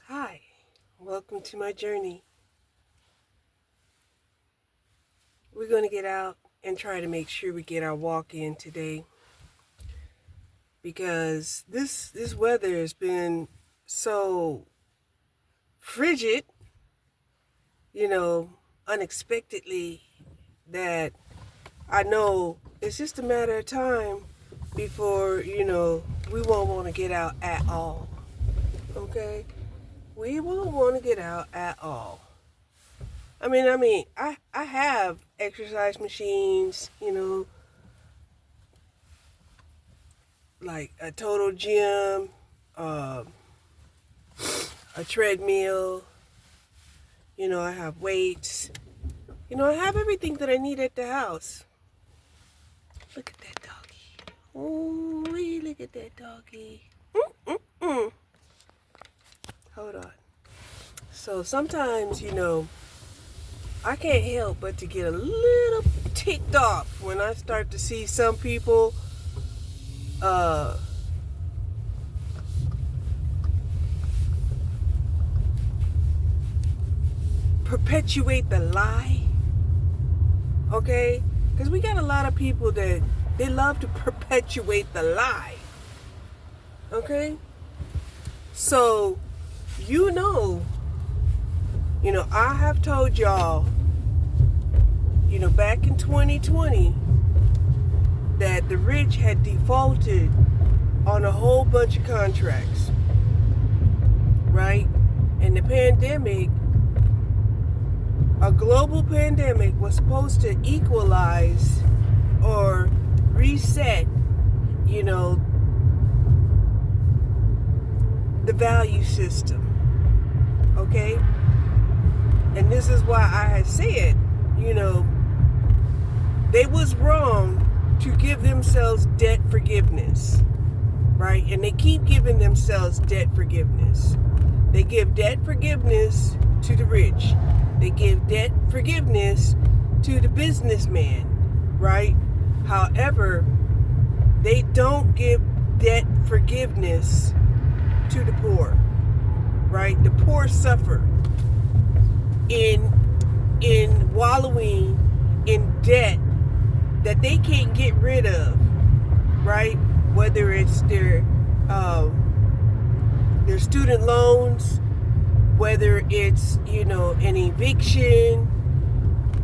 Hi, welcome to my journey. We're going to get out and try to make sure we get our walk in today because this weather has been so frigid, unexpectedly, that I know it's just a matter of time before, we won't want to get out at all. Okay? We won't want to get out at all. I have exercise machines, like a total gym, uh, a treadmill, I have weights, I have everything that I need at the house. Look at that doggy. Oh, look at that doggy. Mm-mm-mm. Hold on. So sometimes, I can't help but to get a little ticked off when I start to see some people perpetuate the lie, okay? Because we got a lot of people that they love to perpetuate the lie, okay? So, I have told y'all, back in 2020, that the rich had defaulted on a whole bunch of contracts, right? And the pandemic, a global pandemic, was supposed to equalize or reset, the value system, okay? And this is why I had said, they was wrong to give themselves debt forgiveness, right? And they keep giving themselves debt forgiveness. They give debt forgiveness to the rich. They give debt forgiveness to the businessman, right? However, they don't give debt forgiveness to the poor, right? The poor suffer in wallowing in debt that they can't get rid of, right? Whether it's their student loans, whether it's an eviction,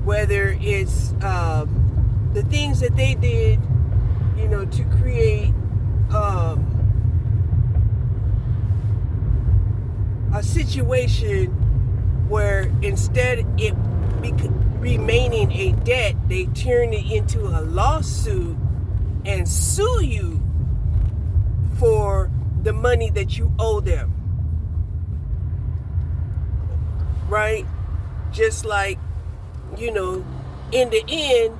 whether it's the things that they did, to create a situation where instead it remaining a debt, they turn it into a lawsuit and sue you for the money that you owe them, right? Just like, in the end,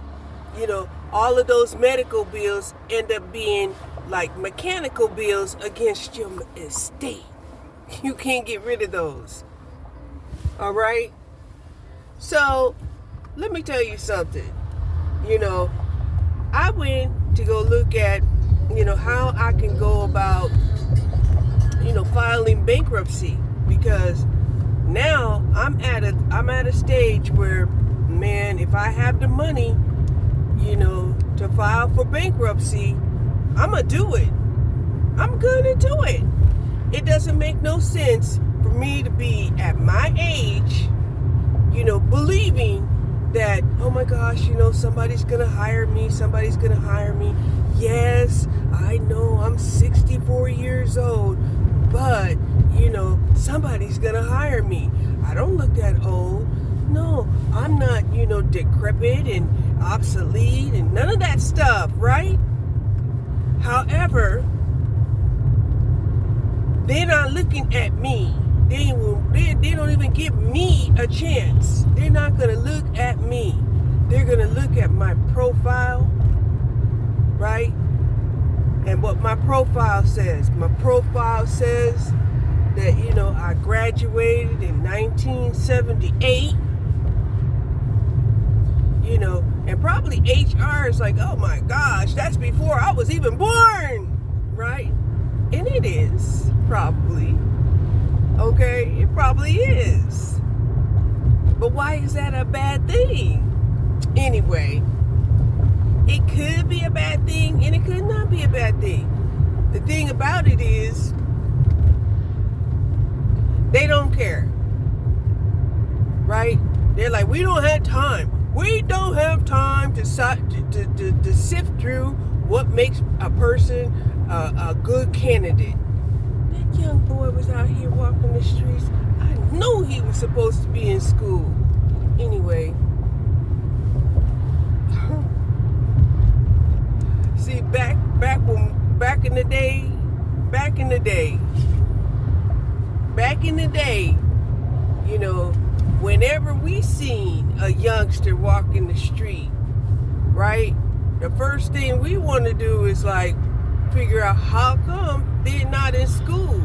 all of those medical bills end up being like mechanical bills against your estate. You can't get rid of those. All right? So, let me tell you something. I went to go look at, how I can go about, filing bankruptcy, because now I'm at a stage where, man, if I have the money, to file for bankruptcy, I'm going to do it. I'm going to do it. It doesn't make no sense for me to be at my age, believing that, oh my gosh, somebody's going to hire me. Yes, I know I'm 64 years old, but, somebody's going to hire me. I don't look that old. No, I'm not, decrepit and obsolete and none of that stuff, right? However, they're not looking at me. They don't even give me a chance. They're not going to look at me. They're going to look at my profile, right? And what my profile says. My profile says that, I graduated in 1978. And probably HR is like, oh my gosh, that's before I was even born, right? And it is, probably. Okay. Okay, it probably is. But why is that a bad thing? Anyway, it could be a bad thing and it could not be a bad thing. The thing about it is, they don't care. Right? They're like, we don't have time. We don't have time to sift through what makes a person a good candidate. That young boy was out here walking the streets. I knew he was supposed to be in school. Anyway. See, back in the day, you know, whenever we seen a youngster walking the street, right, the first thing we want to do is like figure out how come they're not in school.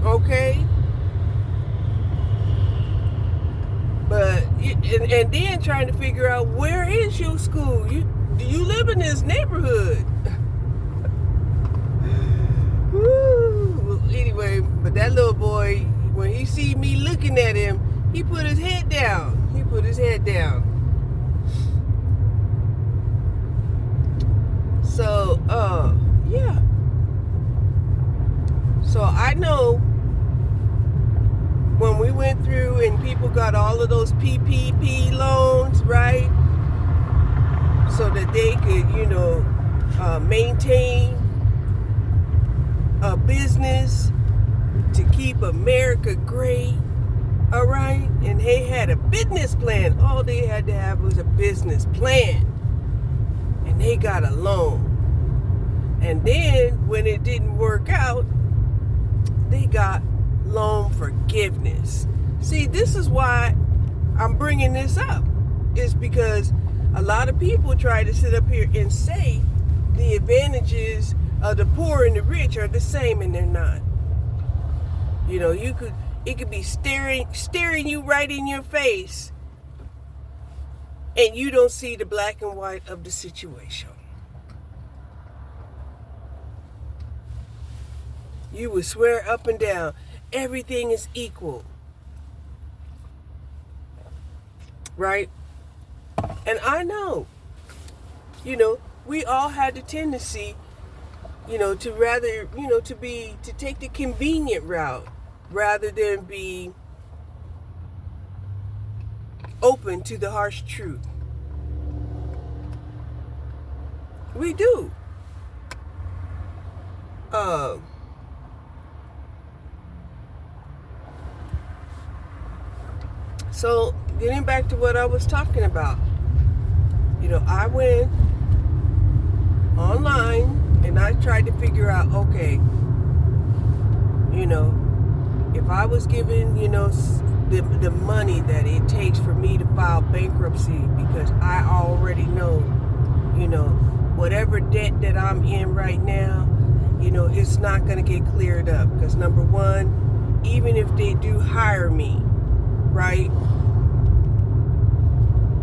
Okay? But and then trying to figure out, where is your school? Do you live in this neighborhood? Woo. Anyway, but that little boy, when he see me looking at him, he put his head down. So, yeah. So I know when we went through and people got all of those PPP loans, right? So that they could, you know, maintain a business to keep America great, all right? And they had a business plan. All they had to have was a business plan. And they got a loan. And then when it didn't work out, they got loan forgiveness. See, this is why I'm bringing this up. It's because a lot of people try to sit up here and say the advantages of the poor and the rich are the same, and they're not. You know, it could be staring you right in your face, and you don't see the black and white of the situation. You would swear up and down everything is equal, right? And I know, you know, we all had the tendency, you know, to rather, you know, to take the convenient route rather than be open to the harsh truth. We do. So getting back to what I was talking about, you know, I went online and I tried to figure out, okay, you know, if I was given, you know, the money that it takes for me to file bankruptcy, because I already know, you know, whatever debt that I'm in right now, you know, it's not going to get cleared up. Because number one, even if they do hire me, right,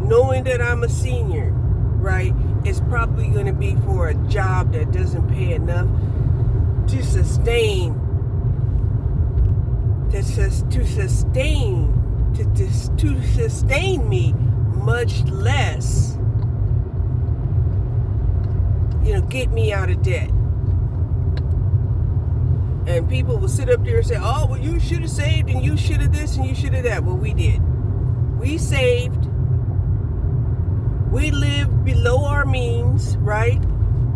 knowing that I'm a senior, right, it's probably going to be for a job that doesn't pay enough to sustain me, much less, you know, get me out of debt. And people will sit up there and say, oh, well, you should have saved, and you should have this, and you should have that. Well, we did. We saved. We lived below our means, right?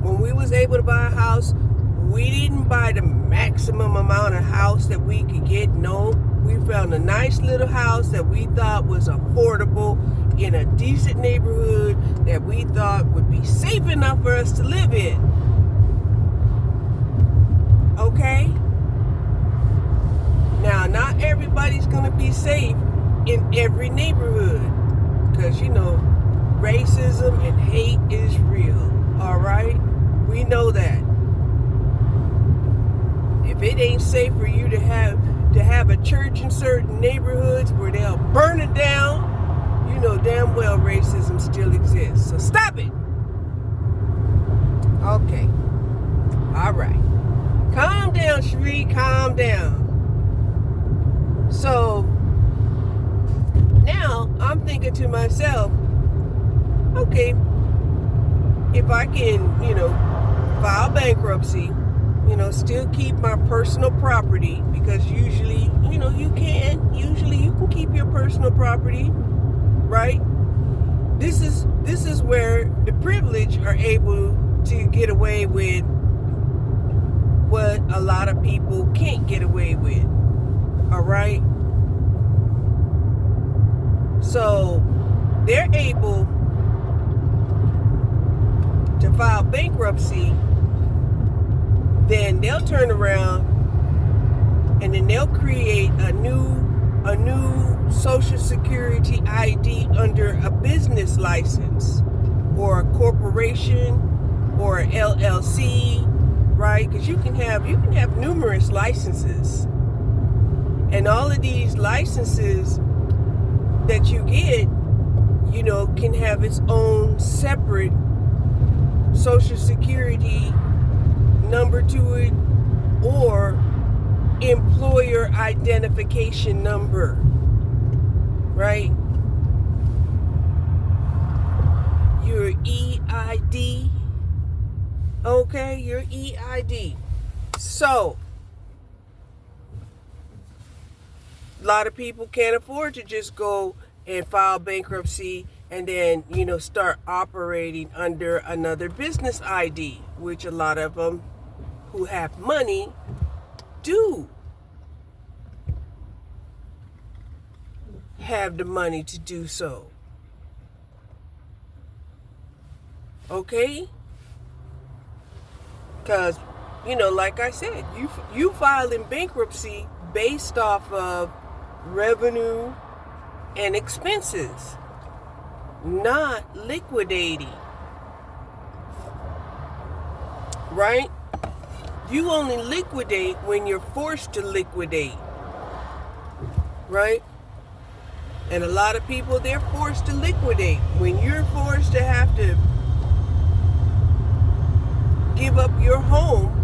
When we was able to buy a house, we didn't buy the maximum amount of house that we could get. No, we found a nice little house that we thought was affordable in a decent neighborhood that we thought would be safe enough for us to live in. Okay? Now, not everybody's going to be safe in every neighborhood, because, you know, racism and hate is real. All right? We know that. If it ain't safe for you to have a church in certain neighborhoods where they'll burn it down, you know damn well racism still exists. So stop it. Okay. All right. Calm down, Sheree. Calm down. So now I'm thinking to myself, okay, if I can, file bankruptcy, still keep my personal property, because usually you can keep your personal property, right? This is where the privileged are able to get away with what a lot of people can't get away with. All right? So they're able to file bankruptcy, then they'll turn around and then they'll create a new social security ID under a business license or a corporation or an LLC, right? Because you can have numerous licenses, and all of these licenses that you get, can have its own separate social security number to it, or employer identification number, right? Your EID, okay, your EID. So a lot of people can't afford to just go and file bankruptcy and then, start operating under another business ID, which a lot of them who have money do have the money to do so. Okay? Because, like I said, you filing bankruptcy based off of revenue and expenses, not liquidating. Right? You only liquidate when you're forced to liquidate. Right? And a lot of people, they're forced to liquidate. When you're forced to have to give up your home,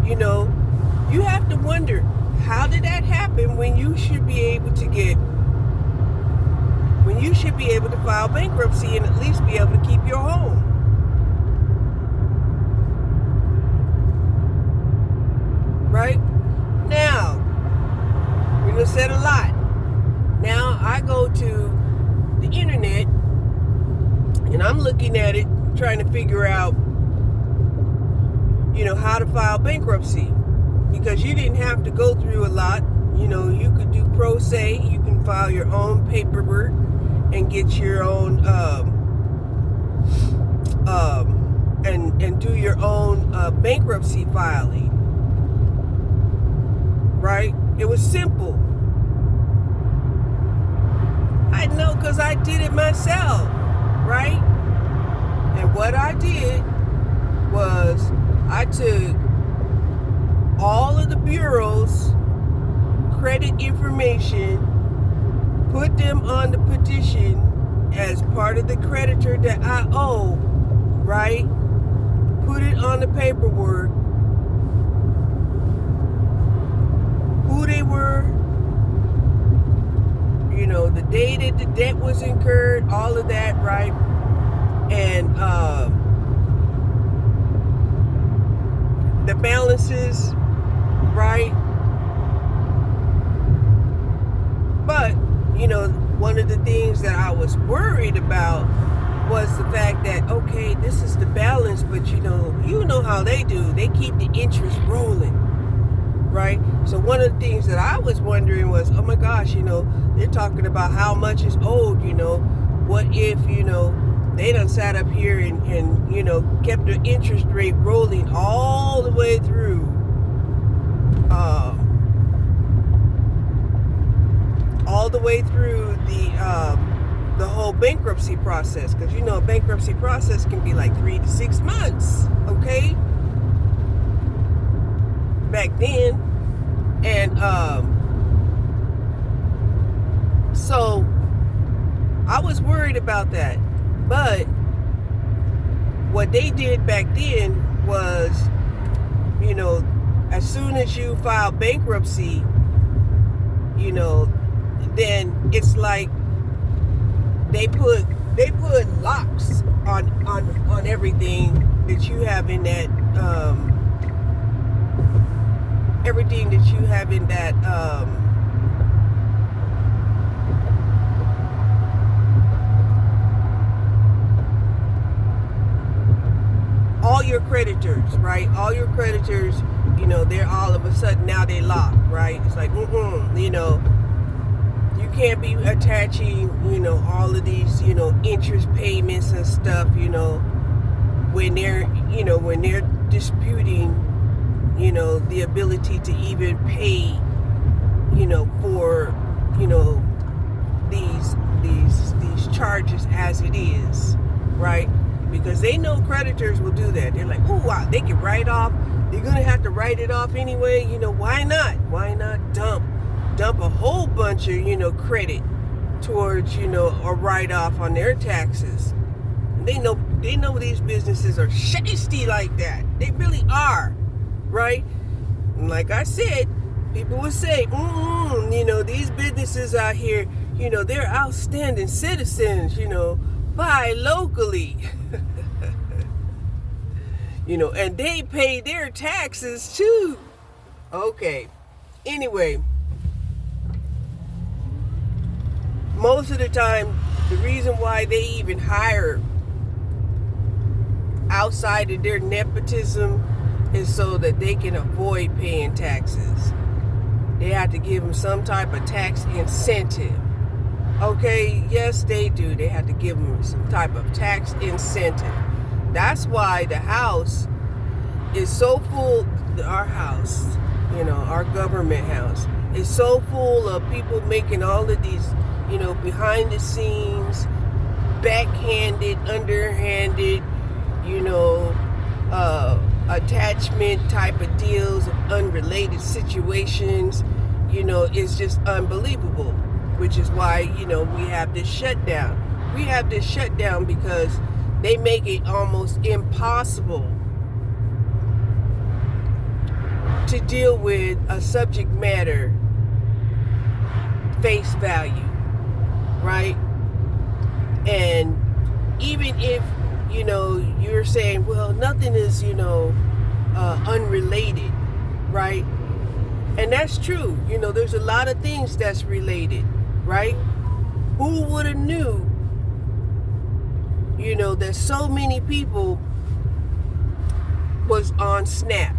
you have to wonder, how did that happen when you should be able to file bankruptcy and at least be able to keep your home? Right? Now, we done said a lot. Now I go to the internet and I'm looking at it, trying to figure out, how to file bankruptcy. Because you didn't have to go through a lot. You could do pro se, you can file your own paperwork and get your own and do your own bankruptcy filing. Right? It was simple. I know, because I did it myself, right? And what I did was I took all of the bureau's credit information, put them on the petition as part of the creditor that I owe, right? Put it on the paperwork, who they were, the day that the debt was incurred, all of that, right? And the balances, right? But, one of the things that I was worried about was the fact that, okay, this is the balance, but you know how they do. They keep the interest rolling, right? So one of the things that I was wondering was, oh my gosh, they're talking about how much is owed, what if, they done sat up here and kept the interest rate rolling all the way through the whole bankruptcy process, because a bankruptcy process can be like 3 to 6 months, okay, back then. And so I was worried about that. But what they did back then was, as soon as you file bankruptcy, you know, then it's like they put locks on everything that you have in that all your creditors, right? All your creditors, they're all of a sudden now they locked, right? It's like, you can't be attaching, all of these, interest payments and stuff, when they're disputing, the ability to even pay, for, these charges as it is, right? Because they know creditors will do that. They're like, oh wow, they can write off. They're gonna have to write it off anyway. Why not? Why not dump a whole bunch of credit towards a write off on their taxes? They know these businesses are shady like that. They really are, right? And like I said, people would say, these businesses out here, they're outstanding citizens, buy locally. And they pay their taxes too. Okay. Anyway, most of the time, the reason why they even hire outside of their nepotism is so that they can avoid paying taxes. They have to give them some type of tax incentive. Okay, yes, they do. They have to give them some type of tax incentive. That's why the house is so full. Our house, our government house, is so full of people making all of these, behind the scenes, backhanded, underhanded, attachment type of deals of unrelated situations. It's just unbelievable. Which is why, we have this shutdown. We have this shutdown because they make it almost impossible to deal with a subject matter face value, right? And even if, you're saying, well, nothing is, unrelated, right? And that's true. There's a lot of things that's related, right? Who would have knew, that so many people was on Snap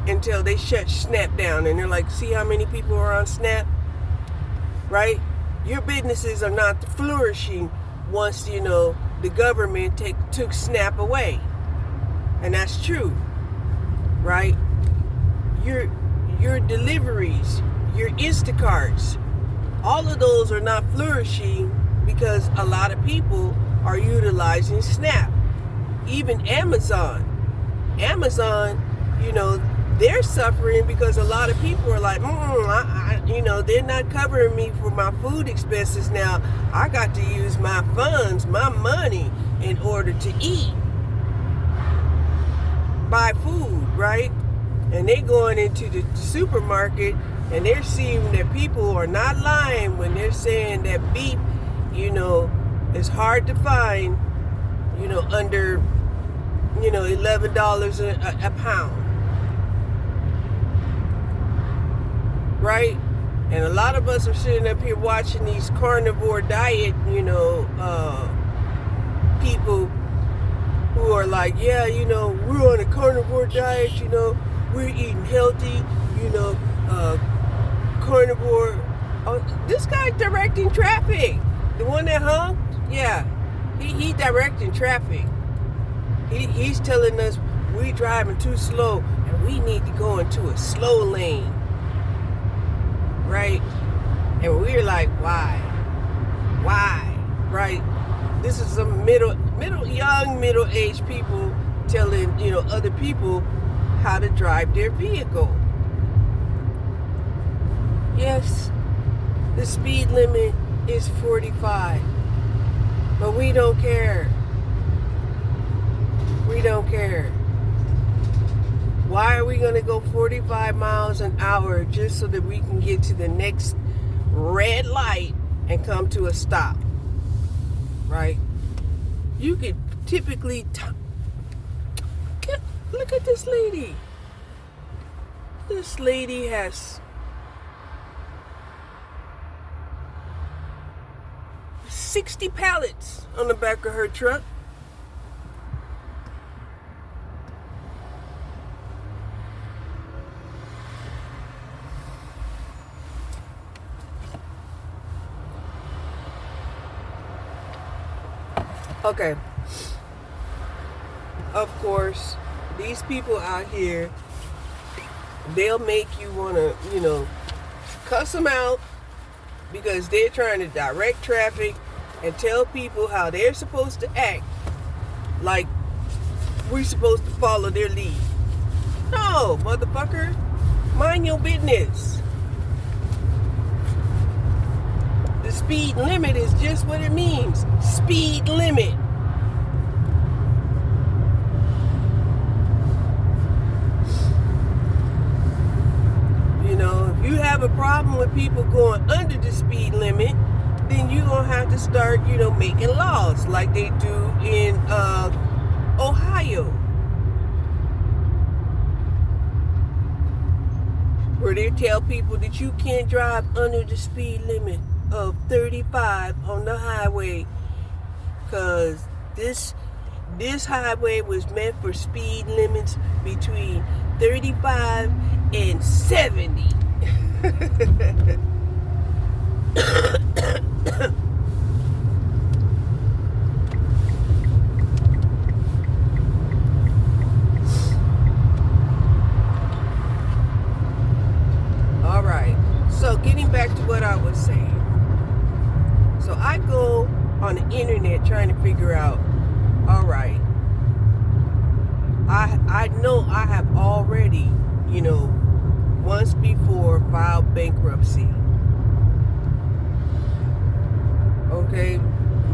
until they shut Snap down. And they're like, see how many people are on Snap, right? Your businesses are not flourishing once, the government took Snap away. And that's true, right? Your deliveries, your Instacarts, all of those are not flourishing because a lot of people are utilizing Snap. Even Amazon, they're suffering because a lot of people are like, they're not covering me for my food expenses now. I got to use my funds, my money, in order to eat, buy food, right? And they going into the supermarket and they're seeing that people are not lying when they're saying that beef, is hard to find, under, $11 a pound. Right? And a lot of us are sitting up here watching these carnivore diet, people who are like, yeah, we're on a carnivore diet, we're eating healthy, carnivore. Oh, this guy directing traffic. The one that hung? Yeah. He directing traffic. He's telling us we driving too slow and we need to go into a slow lane. Right? And we're like, why? Right? This is some young middle-aged people telling, other people how to drive their vehicle. Yes, the speed limit is 45, but we don't care. We don't care. Why are we going to go 45 miles an hour just so that we can get to the next red light and come to a stop, right? You could typically look at this lady. This lady has 60 pallets on the back of her truck. Okay. Of course, these people out here, they'll make you want to, cuss them out because they're trying to direct traffic and tell people how they're supposed to act like we're supposed to follow their lead. No, motherfucker. Mind your business. The speed limit is just what it means. Speed limit. If you have a problem with people going under the speed limit, then you're going to have to start, making laws like they do in Ohio, where they tell people that you can't drive under the speed limit of 35 on the highway, because this highway was meant for speed limits between 35 and 70. All right, so getting back to what I was saying. So I go on the internet trying to figure out, all right, I know I have already, once before filed bankruptcy. Okay,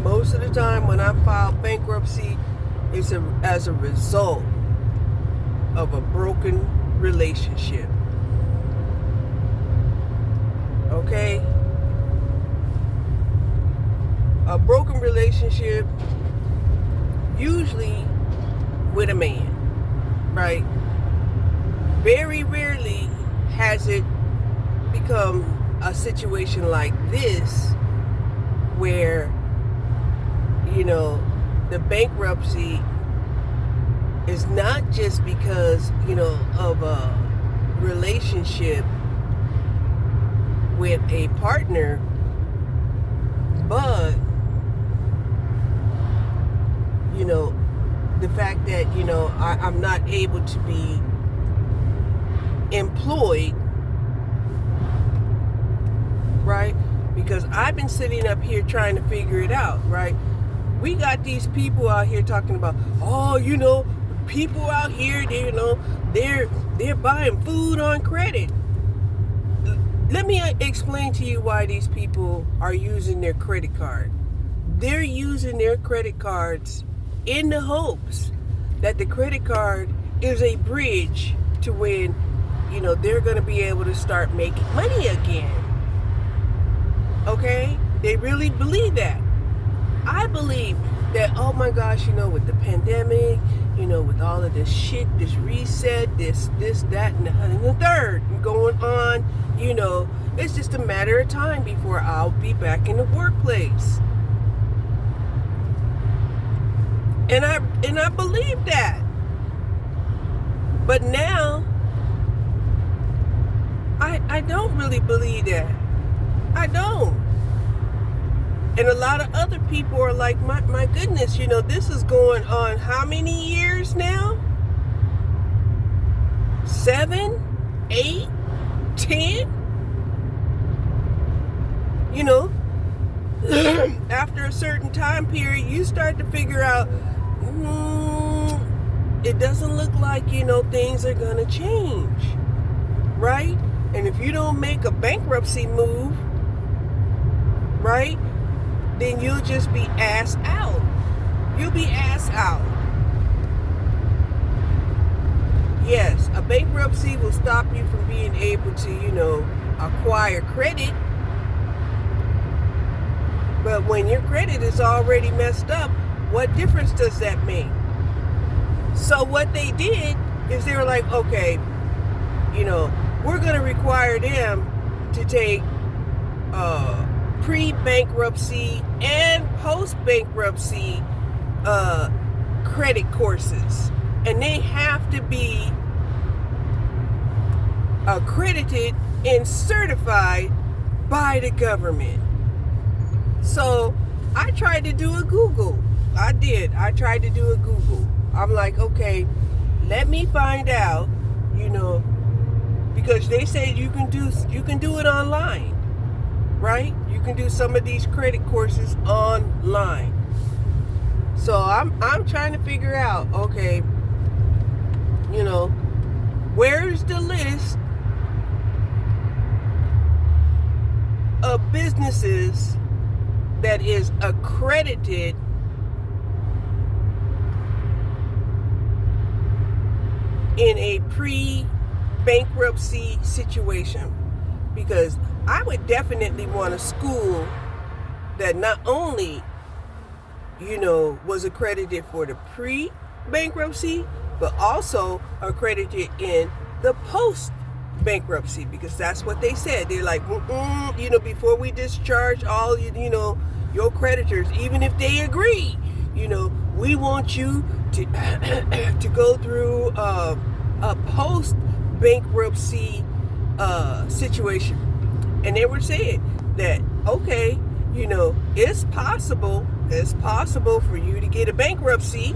most of the time when I file bankruptcy, it's as a result of a broken relationship. Okay? A broken relationship, usually with a man, right? Very rarely has it become a situation like this where, the bankruptcy is not just because, of a relationship with a partner, but the fact that I'm not able to be employed, right? Because I've been sitting up here trying to figure it out, right? We got these people out here talking about, people out here, they're buying food on credit. Let me explain to you why these people are using their credit card. They're using their credit cards in the hopes that the credit card is a bridge to when, they're going to be able to start making money again. Okay? They really believe that. I believe that, oh my gosh, with the pandemic, with all of this shit, this reset, this, that, and the third going on, it's just a matter of time before I'll be back in the workplace. And I believe that. But now, I don't really believe that. I don't. And a lot of other people are like, my goodness, this is going on how many years now? 7, 8, 10? After a certain time period, you start to figure out, it doesn't look like, things are going to change, right? And if you don't make a bankruptcy move, right, then you'll just be ass out. You'll be ass out. Yes, a bankruptcy will stop you from being able to, acquire credit, But when your credit is already messed up, what difference does that make? So what they did is they were like, okay, we're going to require them to take pre-bankruptcy and post-bankruptcy credit courses. And they have to be accredited and certified by the government. So I tried to do a Google. I tried to do a Google. I'm like, okay, let me find out, because they say you can do it online, right? You can do some of these credit courses online. So I'm trying to figure out, okay, where's the list of businesses that is accredited in a pre-bankruptcy situation? Because I would definitely want a school that not only, was accredited for the pre-bankruptcy, but also accredited in the post-bankruptcy, because that's what they said. They're like, before we discharge all, your creditors, even if they agree, we want you to to go through a post-bankruptcy situation. And they were saying that, okay, it's possible for you to get a bankruptcy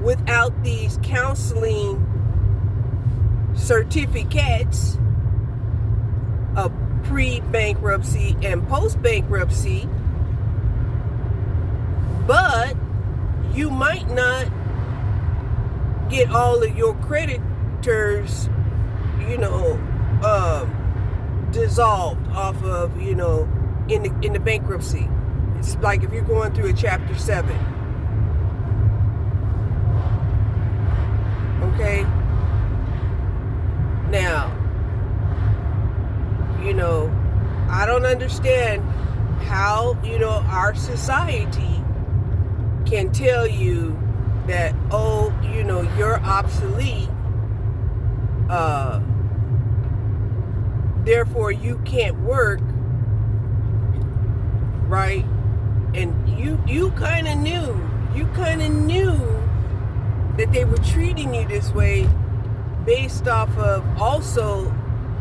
without these counseling certificates of pre-bankruptcy and post-bankruptcy, but you might not get all of your creditors, dissolved off of, in the bankruptcy. It's like if you're going through a Chapter 7. Okay? Now, I don't understand how, our society can tell you that, you're obsolete, therefore you can't work, right? And you kind of knew that they were treating you this way based off of also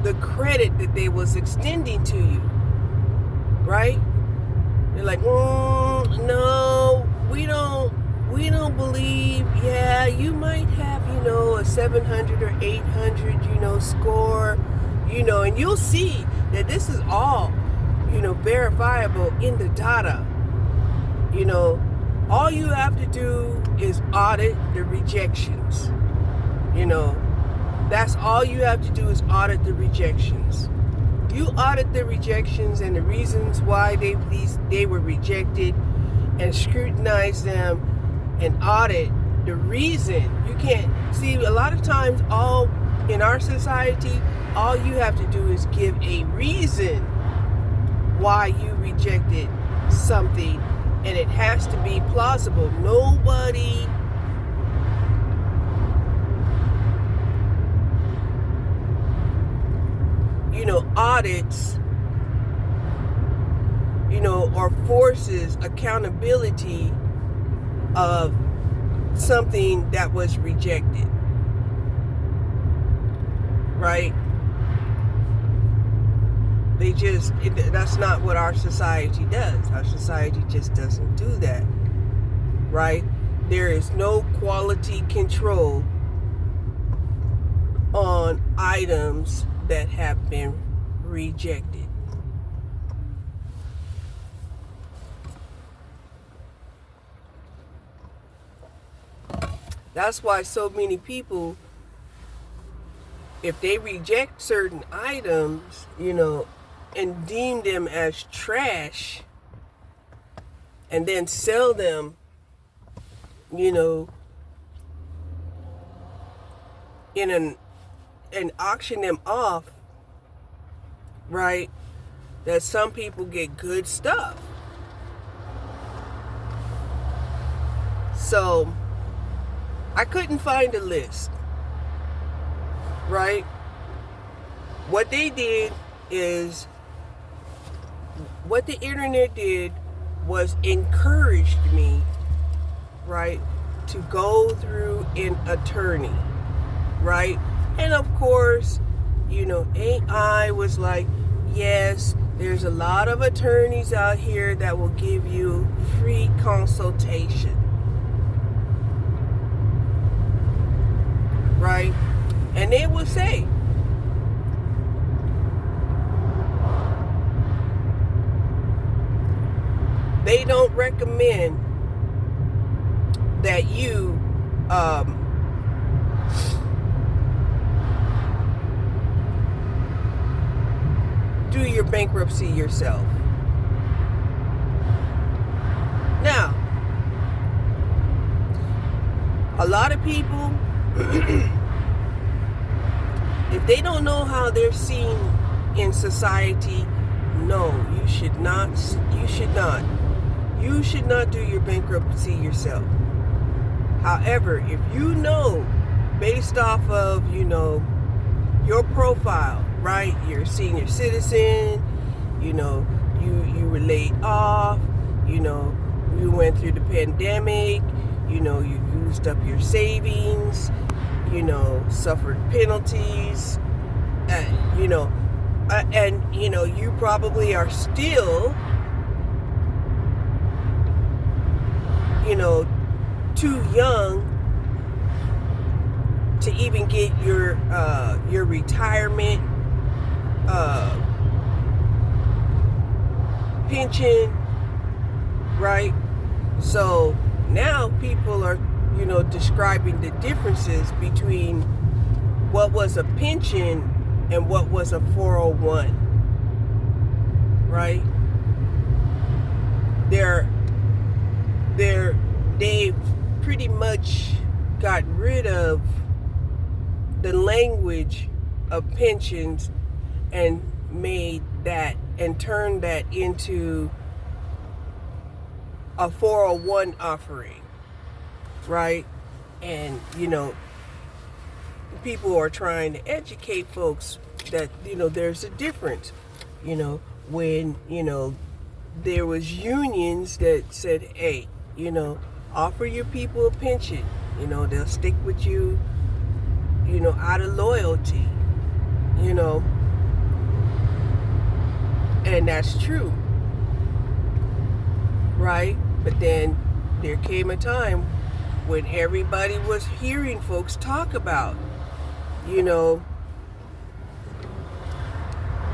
the credit that they was extending to you, right? They're like, no, we don't believe. Yeah, you might have, a 700 or 800, score, and you'll see that this is all, verifiable in the data. All you have to do is audit the rejections. That's all you have to do is audit the rejections. You audit the rejections and the reasons why they were rejected, and scrutinize them and audit the reason. You can't see, a lot of times, all in our society, all you have to do is give a reason why you rejected something, and it has to be plausible. Nobody audits, or forces accountability of something that was rejected, right? That's not what our society does. Our society just doesn't do that, right? There is no quality control on items that have been rejected. That's why so many people, if they reject certain items, and deem them as trash, and then sell them, in an and auction them off, right? That some people get good stuff. So I couldn't find a list, right? What they did is, what the internet did was encouraged me, right, to go through an attorney, right? And of course, AI was like, yes, there's a lot of attorneys out here that will give you free consultation, right? And they will say, they don't recommend that you do your bankruptcy yourself. Now, a lot of people, if they don't know how they're seen in society, no, you should not do your bankruptcy yourself. However, if you know, based off of, your profile, right? You're a senior citizen, you were laid off, you went through the pandemic, you used up your savings, suffered penalties, and you probably are still, too young to even get your retirement pension, right? So now people are, describing the differences between what was a pension and what was a 401, right? They've pretty much got rid of the language of pensions and made that and turned that into a 401 offering, right? And people are trying to educate folks that there's a difference. When there was unions that said, hey, offer your people a pension, they'll stick with you, out of loyalty, and that's true, right? But then there came a time when everybody was hearing folks talk about,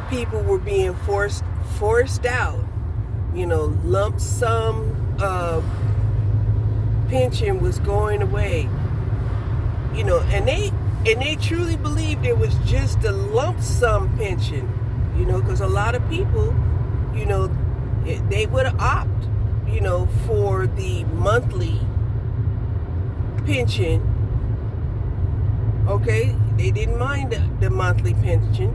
people were being forced out, lump sum pension was going away, and they truly believed it was just a lump sum pension, because a lot of people, they would opt, for the monthly pension. Okay, they didn't mind the monthly pension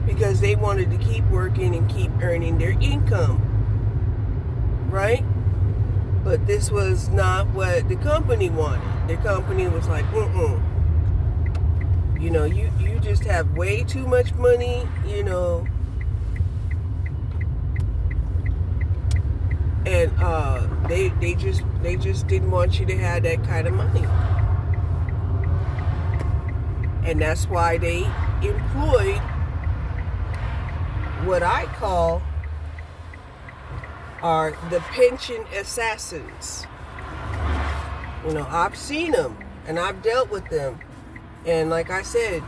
because they wanted to keep working and keep earning their income, right? But this was not what the company wanted. The company was like, you just have way too much money, and they just didn't want you to have that kind of money. And that's why they employed what I call are the pension assassins. I've seen them and I've dealt with them. And like I said,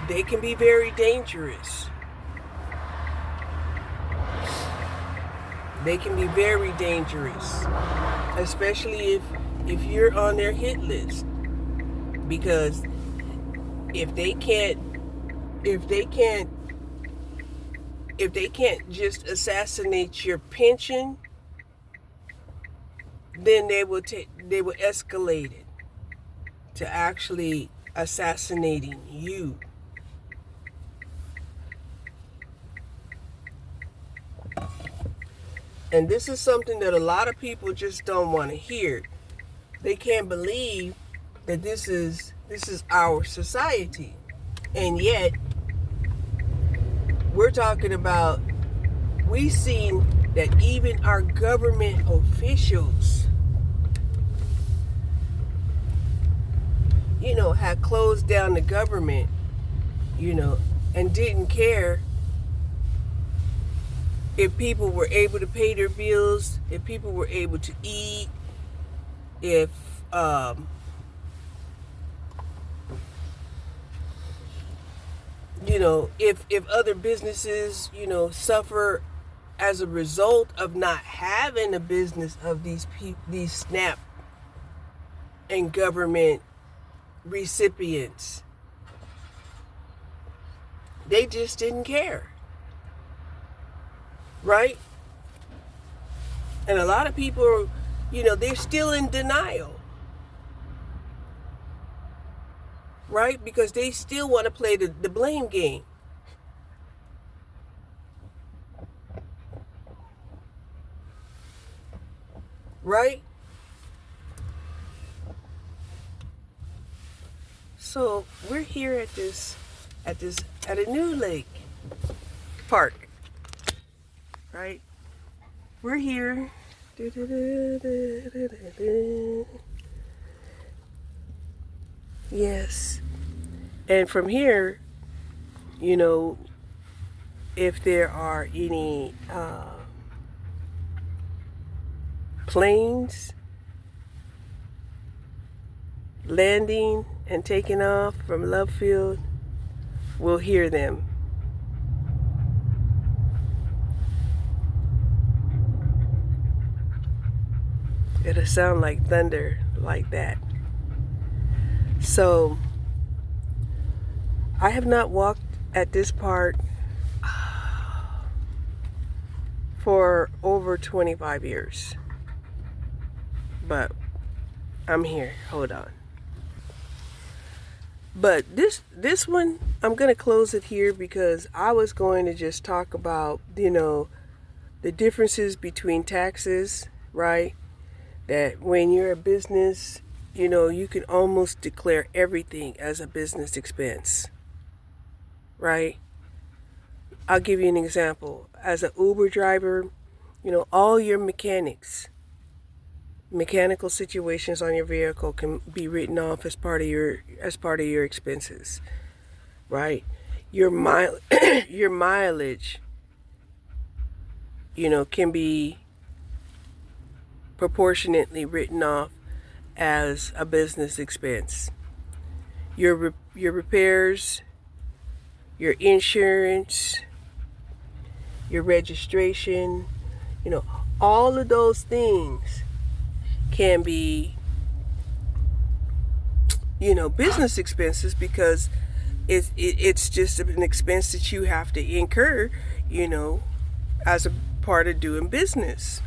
they can be very dangerous. They can be very dangerous, especially if you're on their hit list. Because if they can't just assassinate your pension, then they will escalate it to actually assassinating you. And this is something that a lot of people just don't want to hear. They can't believe that this is our society. And yet, we're talking about, we've seen that even our government officials, had closed down the government, and didn't care if people were able to pay their bills, if people were able to eat, if if other businesses, suffer as a result of not having a business of these SNAP and government recipients. They just didn't care. Right? And a lot of people, they're still in denial. Right? Because they still want to play the blame game. Right? So we're here at a new lake park. Right? We're here. Yes. And from here, if there are any planes landing and taking off from Love Field, we'll hear them. It'll sound like thunder, like that. So, I have not walked at this part for over 25 years. But I'm here. Hold on. But this one, I'm going to close it here because I was going to just talk about, the differences between taxes, right? That when you're a business, you can almost declare everything as a business expense, right? I'll give you an example. As an Uber driver, all your mechanical situations on your vehicle can be written off as part of your expenses, right? Your mileage, can be proportionately written off as a business expense. Your repairs, your insurance, your registration, all of those things can be, business expenses because it's just an expense that you have to incur, as a part of doing business.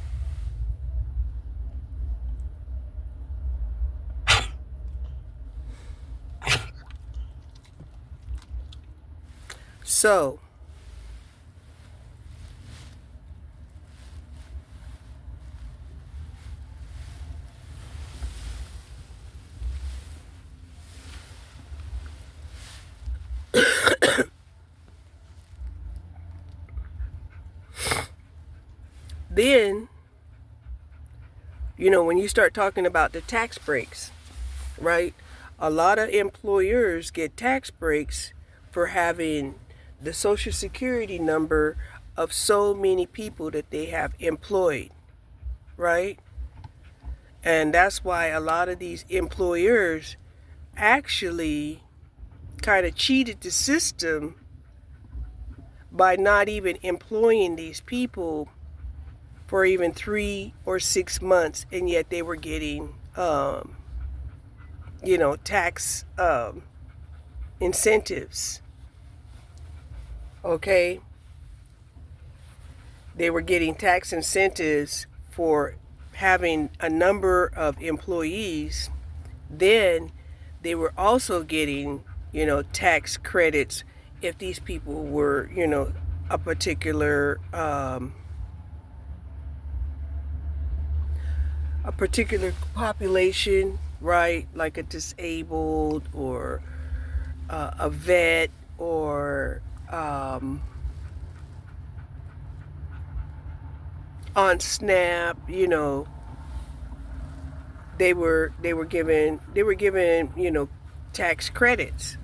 So, then, when you start talking about the tax breaks, right? A lot of employers get tax breaks for having the Social Security number of so many people that they have employed, right? And that's why a lot of these employers actually kind of cheated the system by not even employing these people for even 3 or 6 months, and yet they were getting tax incentives. Okay? They were getting tax incentives for having a number of employees. Then they were also getting, tax credits if these people were, a particular population, right? Like a disabled or a vet or on SNAP, they were given tax credits.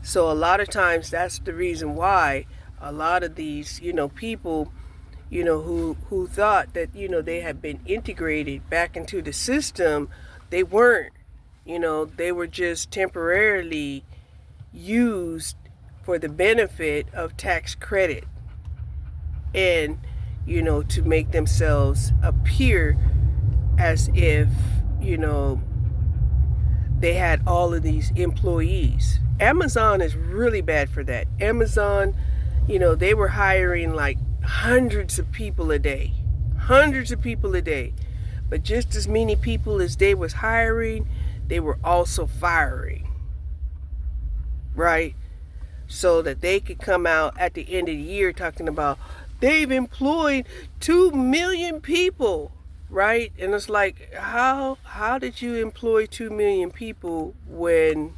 So a lot of times that's the reason why a lot of these people who thought that they had been integrated back into the system, they weren't. They were just temporarily used for the benefit of tax credit, and to make themselves appear as if they had all of these employees. Amazon is really bad for that. Amazon, they were hiring like hundreds of people a day. Hundreds of people a day. But just as many people as they was hiring, they were also firing. Right? So that they could come out at the end of the year talking about they've employed 2 million people. Right? And it's like, how did you employ 2 million people when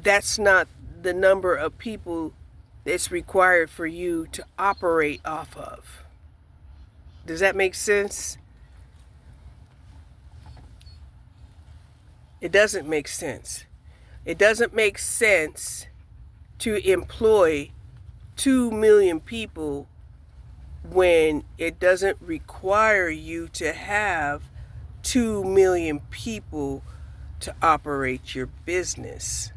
that's not the number of people that's required for you to operate off of? Does that make sense? It doesn't make sense. It doesn't make sense to employ 2 million people when it doesn't require you to have 2 million people to operate your business.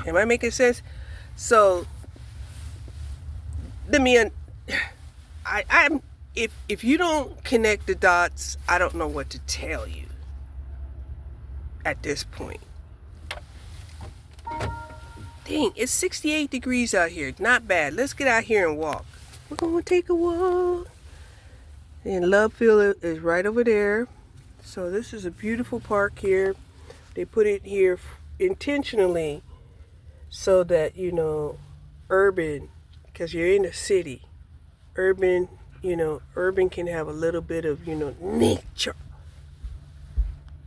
Am I making sense? So let me I'm if you don't connect the dots, I don't know what to tell you at this point. Dang, it's 68 degrees out here. Not bad. Let's get out here and walk. We're going to take a walk. And Love Field is right over there. So this is a beautiful park here. They put it here intentionally so that, urban, because you're in a city, urban can have a little bit of, nature.